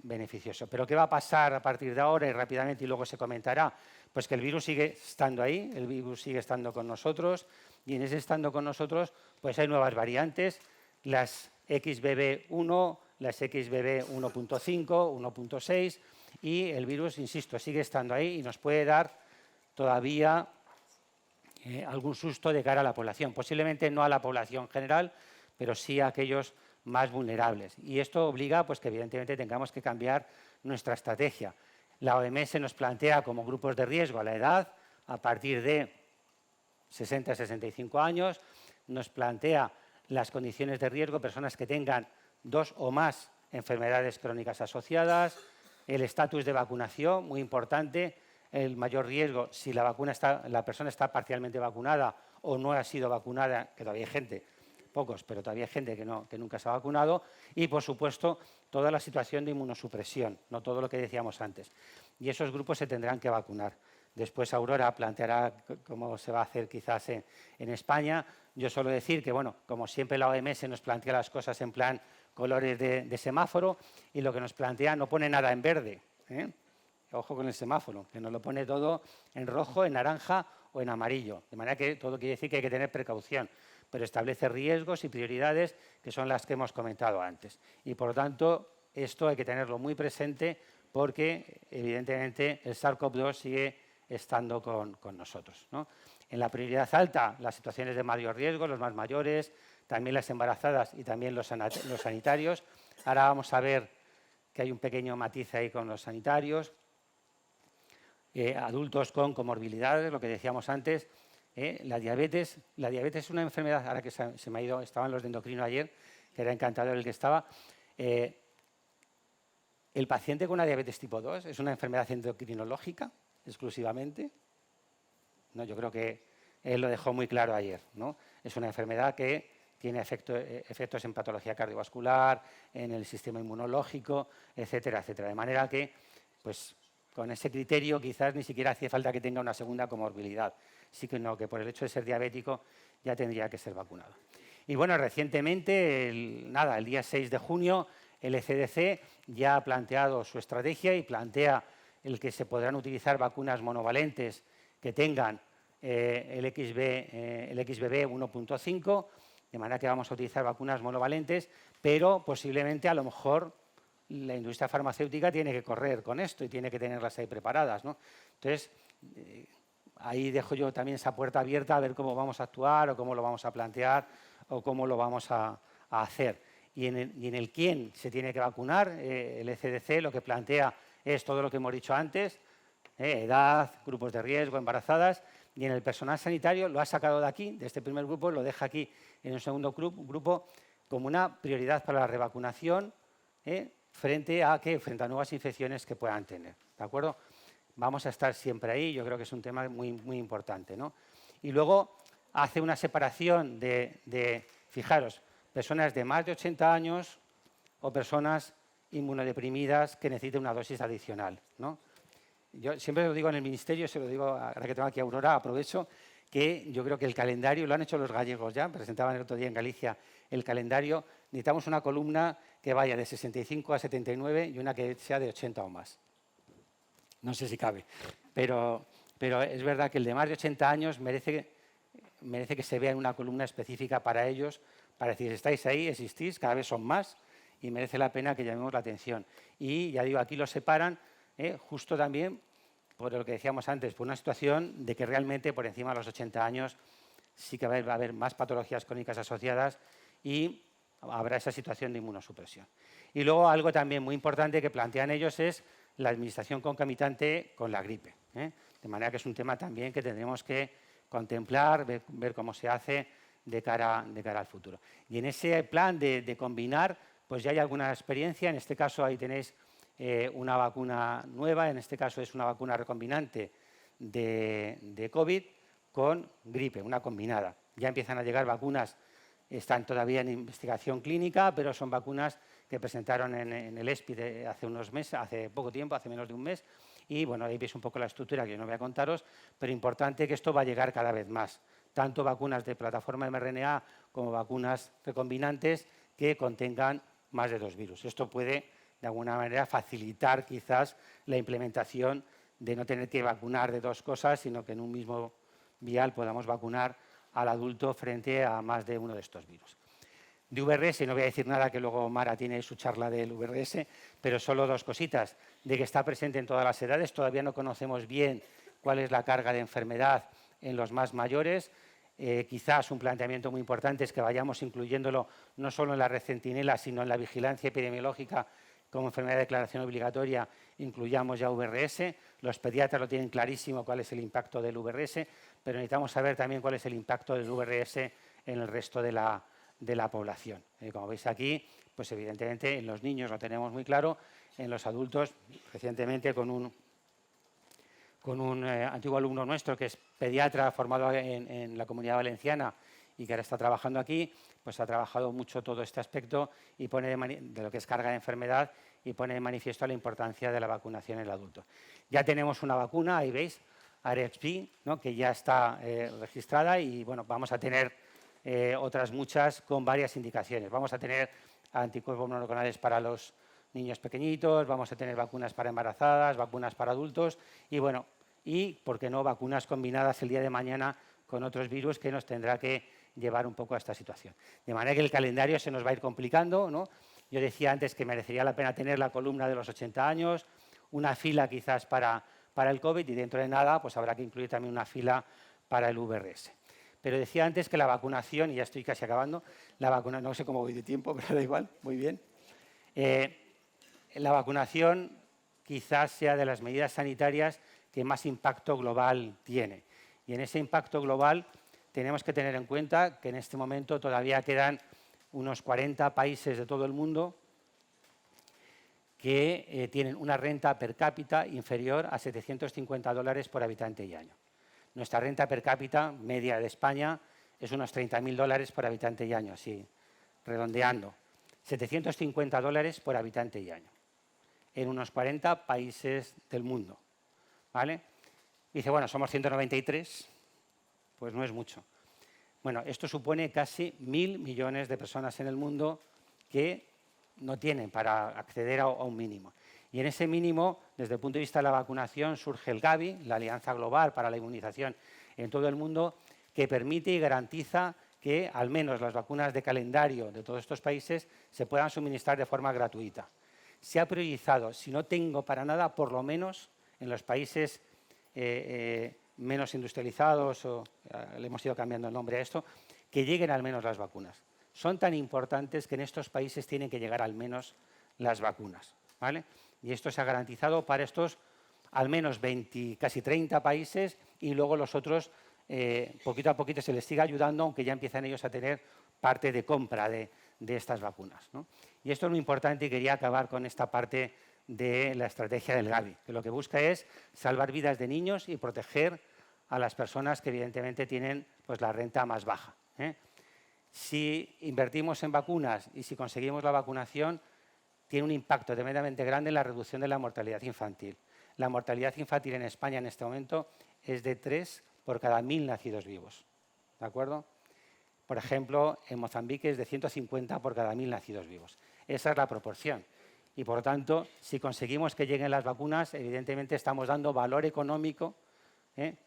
beneficioso. Pero ¿qué va a pasar a partir de ahora y rápidamente y luego se comentará? Pues que el virus sigue estando ahí, el virus sigue estando con nosotros y en ese estando con nosotros pues hay nuevas variantes, las XBB1, las XBB 1.5, 1.6 y el virus, insisto, sigue estando ahí y nos puede dar todavía algún susto de cara a la población. Posiblemente no a la población general, pero sí a aquellos más vulnerables. Y esto obliga pues, que evidentemente tengamos que cambiar nuestra estrategia. La OMS nos plantea como grupos de riesgo a la edad a partir de 60-65 años, nos plantea las condiciones de riesgo, personas que tengan 2 o más enfermedades crónicas asociadas, el estatus de vacunación, muy importante, el mayor riesgo si la persona está parcialmente vacunada o no ha sido vacunada, que todavía hay gente, pocos, pero todavía hay gente que nunca se ha vacunado, y por supuesto toda la situación de inmunosupresión, no todo lo que decíamos antes. Y esos grupos se tendrán que vacunar. Después Aurora planteará cómo se va a hacer quizás en España. Yo suelo decir que, bueno, como siempre la OMS nos plantea las cosas en plan colores de semáforo y lo que nos plantea no pone nada en verde, ¿eh? Ojo con el semáforo, que nos lo pone todo en rojo, en naranja o en amarillo. De manera que todo quiere decir que hay que tener precaución. pero establece riesgos y prioridades que son las que hemos comentado antes. Y, por lo tanto, esto hay que tenerlo muy presente porque, evidentemente, el SARS-CoV-2 sigue estando con nosotros, ¿no? En la prioridad alta, las situaciones de mayor riesgo, los más mayores, también las embarazadas y también los sanitarios. Ahora vamos a ver que hay un pequeño matiz ahí con los sanitarios. Adultos con comorbilidades, lo que decíamos antes. La diabetes es una enfermedad, ahora que se me ha ido, estaban los de endocrino ayer, que era encantador el que estaba. El paciente con una diabetes tipo 2 es una enfermedad endocrinológica exclusivamente. No, yo creo que él lo dejó muy claro ayer, ¿no? Es una enfermedad que tiene efectos en patología cardiovascular, en el sistema inmunológico, etcétera, etcétera. De manera que, pues, con ese criterio quizás ni siquiera hacía falta que tenga una segunda comorbilidad. Sí que no, que por el hecho de ser diabético ya tendría que ser vacunado. Y bueno, recientemente, el día 6 de junio, el ECDC ya ha planteado su estrategia y plantea el que se podrán utilizar vacunas monovalentes que tengan el XBB 1.5, de manera que vamos a utilizar vacunas monovalentes, pero posiblemente a lo mejor la industria farmacéutica tiene que correr con esto y tiene que tenerlas ahí preparadas, ¿no? Entonces, ahí dejo yo también esa puerta abierta a ver cómo vamos a actuar o cómo lo vamos a plantear o cómo lo vamos a hacer. Y en el quién se tiene que vacunar, el ECDC lo que plantea es todo lo que hemos dicho antes, edad, grupos de riesgo, embarazadas, y en el personal sanitario lo ha sacado de aquí, de este primer grupo, lo deja aquí en un segundo grupo como una prioridad para la revacunación frente a nuevas infecciones que puedan tener, ¿de acuerdo? Vamos a estar siempre ahí, yo creo que es un tema muy, muy importante, ¿no? Y luego hace una separación fijaros, personas de más de 80 años o personas inmunodeprimidas que necesiten una dosis adicional, ¿no? Yo siempre lo digo en el Ministerio, se lo digo ahora que tengo aquí a Aurora, aprovecho, que yo creo que el calendario, lo han hecho los gallegos ya, presentaban el otro día en Galicia el calendario, necesitamos una columna que vaya de 65 a 79 y una que sea de 80 o más. No sé si cabe, pero es verdad que el de más de 80 años merece que se vea en una columna específica para ellos, para decir, estáis ahí, existís, cada vez son más y merece la pena que llamemos la atención. Y ya digo, aquí los separan justo también por lo que decíamos antes, por una situación de que realmente por encima de los 80 años sí que va a haber más patologías crónicas asociadas y habrá esa situación de inmunosupresión. Y luego algo también muy importante que plantean ellos es la administración concomitante con la gripe, de manera que es un tema también que tendremos que contemplar, ver cómo se hace de cara al futuro. Y en ese plan de combinar, pues ya hay alguna experiencia, en este caso ahí tenéis una vacuna nueva, en este caso es una vacuna recombinante de COVID con gripe, una combinada. Ya empiezan a llegar vacunas, están todavía en investigación clínica, pero son vacunas que presentaron en el ESPI hace unos meses, hace poco tiempo, hace menos de un mes, y bueno, ahí veis un poco la estructura que yo no voy a contaros, pero importante que esto va a llegar cada vez más, tanto vacunas de plataforma mRNA como vacunas recombinantes que contengan más de 2 virus. Esto puede, de alguna manera, facilitar quizás la implementación de no tener que vacunar de 2 cosas, sino que en un mismo vial podamos vacunar al adulto frente a más de uno de estos virus. De VRS no voy a decir nada, que luego Mara tiene su charla del VRS, pero solo 2 cositas. De que está presente en todas las edades, todavía no conocemos bien cuál es la carga de enfermedad en los más mayores. Quizás un planteamiento muy importante es que vayamos incluyéndolo no solo en la red Centinela, sino en la vigilancia epidemiológica como enfermedad de declaración obligatoria, incluyamos ya VRS. Los pediatras lo tienen clarísimo cuál es el impacto del VRS, pero necesitamos saber también cuál es el impacto del VRS en el resto de la población. Como veis aquí, pues evidentemente en los niños lo tenemos muy claro, en los adultos, recientemente con un antiguo alumno nuestro que es pediatra formado en la Comunidad Valenciana y que ahora está trabajando aquí, pues ha trabajado mucho todo este aspecto y pone de lo que es carga de enfermedad y pone de manifiesto la importancia de la vacunación en el adulto. Ya tenemos una vacuna, ahí veis, RSV, ¿no?, que ya está registrada y bueno, vamos a tener otras muchas con varias indicaciones. Vamos a tener anticuerpos monoclonales para los niños pequeñitos, vamos a tener vacunas para embarazadas, vacunas para adultos y bueno, y por qué no vacunas combinadas el día de mañana con otros virus que nos tendrá que llevar un poco a esta situación. De manera que el calendario se nos va a ir complicando, ¿no? Yo decía antes que merecería la pena tener la columna de los 80 años, una fila quizás para el COVID y dentro de nada pues habrá que incluir también una fila para el VRS. Pero decía antes que la vacunación, y ya estoy casi acabando, no sé cómo voy de tiempo, pero da igual, muy bien. La vacunación quizás sea de las medidas sanitarias que más impacto global tiene. Y en ese impacto global tenemos que tener en cuenta que en este momento todavía quedan unos 40 países de todo el mundo que tienen una renta per cápita inferior a $750 por habitante y año. Nuestra renta per cápita media de España es unos $30.000 por habitante y año, así redondeando. $750 por habitante y año en unos 40 países del mundo. ¿Vale? Dice, bueno, somos 193, pues no es mucho. Bueno, esto supone casi 1.000 millones de personas en el mundo que no tienen para acceder a un mínimo. Y en ese mínimo, desde el punto de vista de la vacunación, surge el Gavi, la Alianza Global para la Inmunización en todo el mundo, que permite y garantiza que al menos las vacunas de calendario de todos estos países se puedan suministrar de forma gratuita. Se ha priorizado, si no tengo para nada, por lo menos en los países menos industrializados, le hemos ido cambiando el nombre a esto, que lleguen al menos las vacunas. Son tan importantes que en estos países tienen que llegar al menos las vacunas, ¿vale? Y esto se ha garantizado para estos al menos 20, casi 30 países y luego los otros poquito a poquito se les sigue ayudando, aunque ya empiezan ellos a tener parte de compra de estas vacunas, ¿no? Y esto es muy importante y quería acabar con esta parte de la estrategia del Gavi, que lo que busca es salvar vidas de niños y proteger a las personas que evidentemente tienen pues, la renta más baja. Si invertimos en vacunas y si conseguimos la vacunación, tiene un impacto tremendamente grande en la reducción de la mortalidad infantil. La mortalidad infantil en España en este momento es de 3 por cada 1.000 nacidos vivos. ¿De acuerdo? Por ejemplo, en Mozambique es de 150 por cada 1.000 nacidos vivos. Esa es la proporción. Y, por lo tanto, si conseguimos que lleguen las vacunas, evidentemente estamos dando valor económico.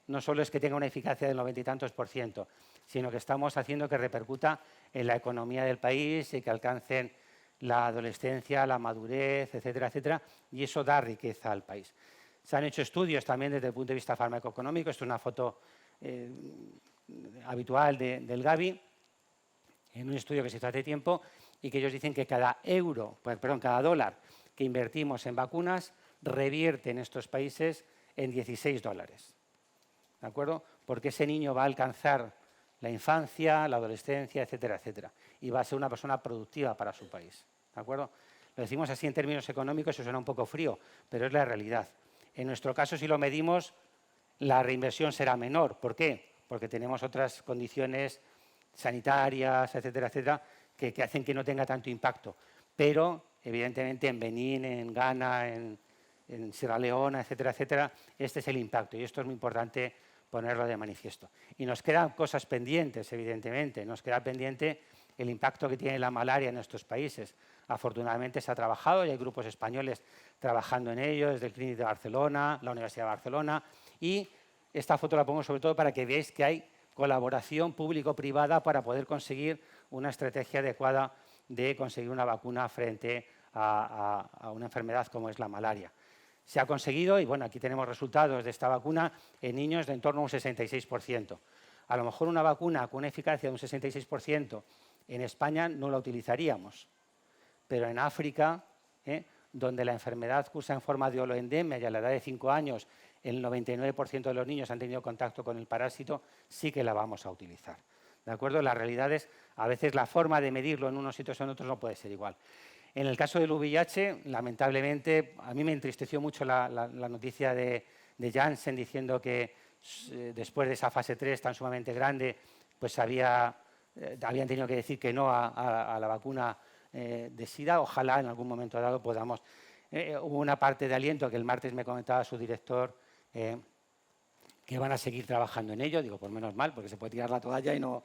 No solo es que tenga una eficacia del 90 y tantos %, sino que estamos haciendo que repercuta en la economía del país y que alcancen la adolescencia, la madurez, etcétera, etcétera, y eso da riqueza al país. Se han hecho estudios también desde el punto de vista farmacoeconómico. Esto es una foto habitual del Gavi, en un estudio que se hizo hace tiempo, y que ellos dicen que cada dólar que invertimos en vacunas revierte en estos países en $16. ¿De acuerdo? Porque ese niño va a alcanzar la infancia, la adolescencia, etcétera, etcétera, y va a ser una persona productiva para su país. ¿De acuerdo? Lo decimos así en términos económicos, eso suena un poco frío, pero es la realidad. En nuestro caso, si lo medimos, la reinversión será menor. ¿Por qué? Porque tenemos otras condiciones sanitarias, etcétera, etcétera, que hacen que no tenga tanto impacto. Pero, evidentemente, en Benín, en Ghana, en Sierra Leona, etcétera, etcétera, este es el impacto. Y esto es muy importante ponerlo de manifiesto. Y nos quedan cosas pendientes, evidentemente. Nos queda pendiente el impacto que tiene la malaria en estos países. Afortunadamente se ha trabajado y hay grupos españoles trabajando en ello, desde el Clínic de Barcelona, la Universidad de Barcelona. Y esta foto la pongo sobre todo para que veáis que hay colaboración público-privada para poder conseguir una estrategia adecuada de conseguir una vacuna frente a una enfermedad como es la malaria. Se ha conseguido, y bueno, aquí tenemos resultados de esta vacuna en niños de en torno a un 66%. A lo mejor una vacuna con una eficacia de un 66% en España no la utilizaríamos, pero en África, donde la enfermedad cursa en forma de holoendemia y a la edad de 5 años el 99% de los niños han tenido contacto con el parásito, sí que la vamos a utilizar. ¿De acuerdo? La realidad es, a veces la forma de medirlo en unos sitios o en otros no puede ser igual. En el caso del VIH, lamentablemente, a mí me entristeció mucho la noticia de Janssen diciendo que después de esa fase 3 tan sumamente grande, pues habían tenido que decir que no a la vacuna de SIDA. Ojalá en algún momento dado podamos. Hubo una parte de aliento que el martes me comentaba su director, que van a seguir trabajando en ello. Digo, pues menos mal, porque se puede tirar la toalla y no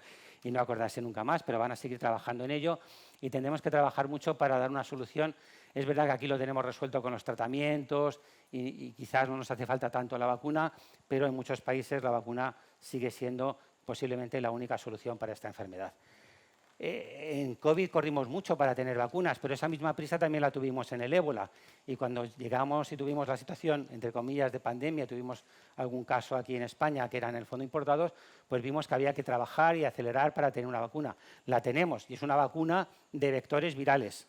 acordarse nunca más, pero van a seguir trabajando en ello y tendremos que trabajar mucho para dar una solución. Es verdad que aquí lo tenemos resuelto con los tratamientos y quizás no nos hace falta tanto la vacuna, pero en muchos países la vacuna sigue siendo posiblemente la única solución para esta enfermedad. En COVID corrimos mucho para tener vacunas, pero esa misma prisa también la tuvimos en el ébola. Y cuando llegamos y tuvimos la situación, entre comillas, de pandemia, tuvimos algún caso aquí en España que era en el fondo importados, pues vimos que había que trabajar y acelerar para tener una vacuna. La tenemos y es una vacuna de vectores virales,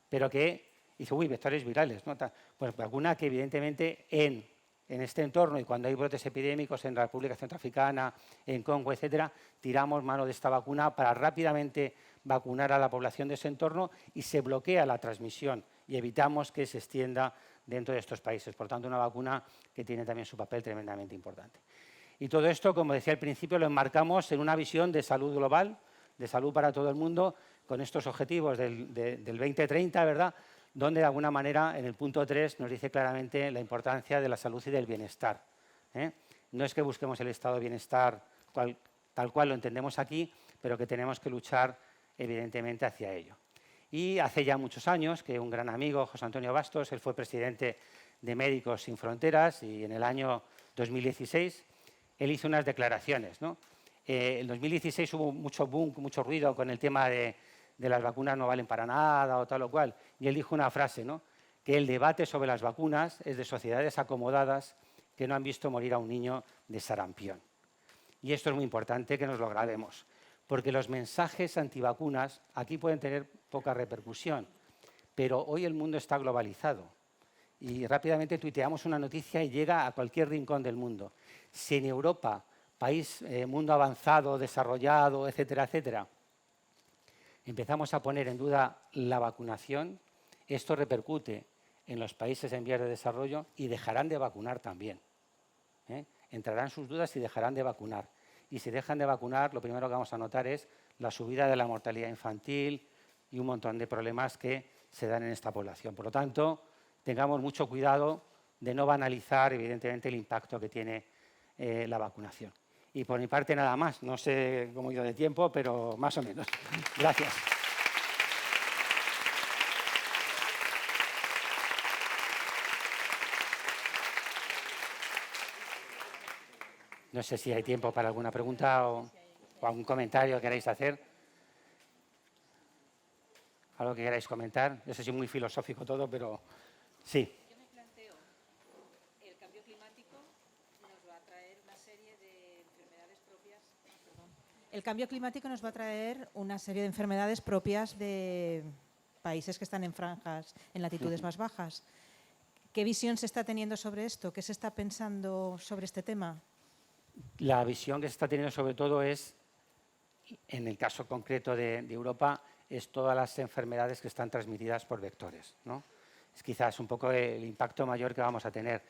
pero que dice, uy, vectores virales, ¿no? Pues vacuna que evidentemente en este entorno y cuando hay brotes epidémicos en la República Centroafricana, en Congo, etcétera, tiramos mano de esta vacuna para rápidamente vacunar a la población de ese entorno y se bloquea la transmisión y evitamos que se extienda dentro de estos países. Por tanto, una vacuna que tiene también su papel tremendamente importante. Y todo esto, como decía al principio, lo enmarcamos en una visión de salud global, de salud para todo el mundo, con estos objetivos del 2030, ¿verdad?, donde de alguna manera en el punto 3 nos dice claramente la importancia de la salud y del bienestar. No es que busquemos el estado de bienestar tal cual lo entendemos aquí, pero que tenemos que luchar evidentemente hacia ello. Y hace ya muchos años que un gran amigo, José Antonio Bastos, él fue presidente de Médicos Sin Fronteras y en el año 2016 él hizo unas declaraciones, ¿no? En 2016 hubo mucho boom, mucho ruido con el tema de las vacunas no valen para nada o tal o cual. Y él dijo una frase, ¿no?, que el debate sobre las vacunas es de sociedades acomodadas que no han visto morir a un niño de sarampión. Y esto es muy importante que nos lo grabemos, porque los mensajes antivacunas aquí pueden tener poca repercusión, pero hoy el mundo está globalizado y rápidamente tuiteamos una noticia y llega a cualquier rincón del mundo. Si en Europa, país, mundo avanzado, desarrollado, etcétera, etcétera, empezamos a poner en duda la vacunación, esto repercute en los países en vías de desarrollo y dejarán de vacunar también. Entrarán sus dudas y dejarán de vacunar. Y si dejan de vacunar, lo primero que vamos a notar es la subida de la mortalidad infantil y un montón de problemas que se dan en esta población. Por lo tanto, tengamos mucho cuidado de no banalizar, evidentemente, el impacto que tiene la vacunación. Y por mi parte nada más. No sé cómo he ido de tiempo, pero más o menos. Gracias. No sé si hay tiempo para alguna pregunta o algún comentario que queráis hacer. ¿Algo que queráis comentar? Yo sé si es muy filosófico todo, pero sí. Yo me planteo, el cambio climático nos va a traer una serie de enfermedades propias. El cambio climático nos va a traer una serie de enfermedades propias de países que están en franjas, en latitudes más bajas. ¿Qué visión se está teniendo sobre esto? ¿Qué se está pensando sobre este tema? La visión que se está teniendo sobre todo es, en el caso concreto de Europa, es todas las enfermedades que están transmitidas por vectores, ¿no? Es quizás un poco el impacto mayor que vamos a tener.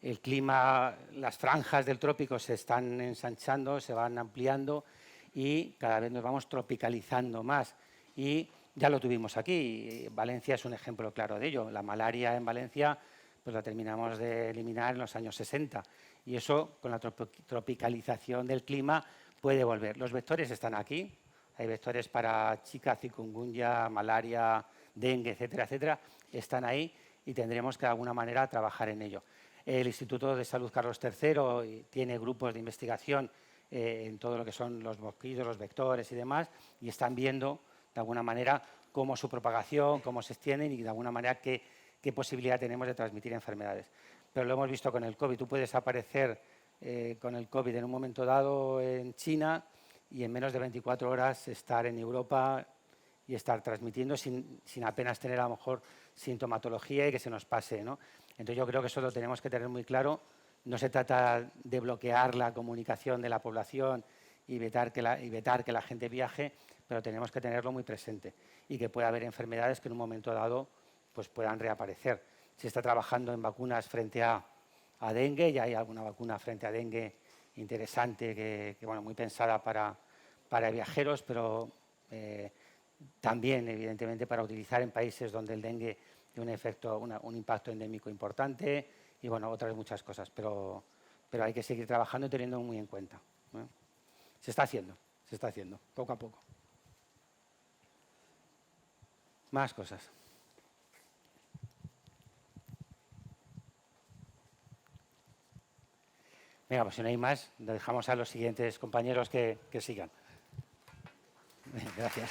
El clima, las franjas del trópico se están ensanchando, se van ampliando y cada vez nos vamos tropicalizando más. Y ya lo tuvimos aquí. Valencia es un ejemplo claro de ello. La malaria en Valencia pues la terminamos de eliminar en los años 60. Y eso, con la tropicalización del clima, puede volver. Los vectores están aquí. Hay vectores para Zika, chikungunya, malaria, dengue, etcétera, etcétera. Están ahí y tendremos que de alguna manera trabajar en ello. El Instituto de Salud Carlos III tiene grupos de investigación en todo lo que son los mosquitos, los vectores y demás, y están viendo de alguna manera cómo su propagación, cómo se extienden y de alguna manera qué posibilidad tenemos de transmitir enfermedades. Pero lo hemos visto con el COVID. Tú puedes aparecer con el COVID en un momento dado en China y en menos de 24 horas estar en Europa y estar transmitiendo sin apenas tener a lo mejor sintomatología y que se nos pase, ¿no? Entonces yo creo que eso lo tenemos que tener muy claro. No se trata de bloquear la comunicación de la población y vetar que la gente viaje, pero tenemos que tenerlo muy presente y que pueda haber enfermedades que en un momento dado pues puedan reaparecer. Se está trabajando en vacunas frente a dengue, ya hay alguna vacuna frente a dengue interesante que bueno, muy pensada para viajeros, pero también evidentemente para utilizar en países donde el dengue tiene un efecto, un impacto endémico importante y bueno, otras muchas cosas, pero hay que seguir trabajando y teniendo muy en cuenta, ¿no? Se está haciendo, poco a poco. Más cosas. Venga, pues si no hay más, dejamos a los siguientes compañeros que sigan. Gracias.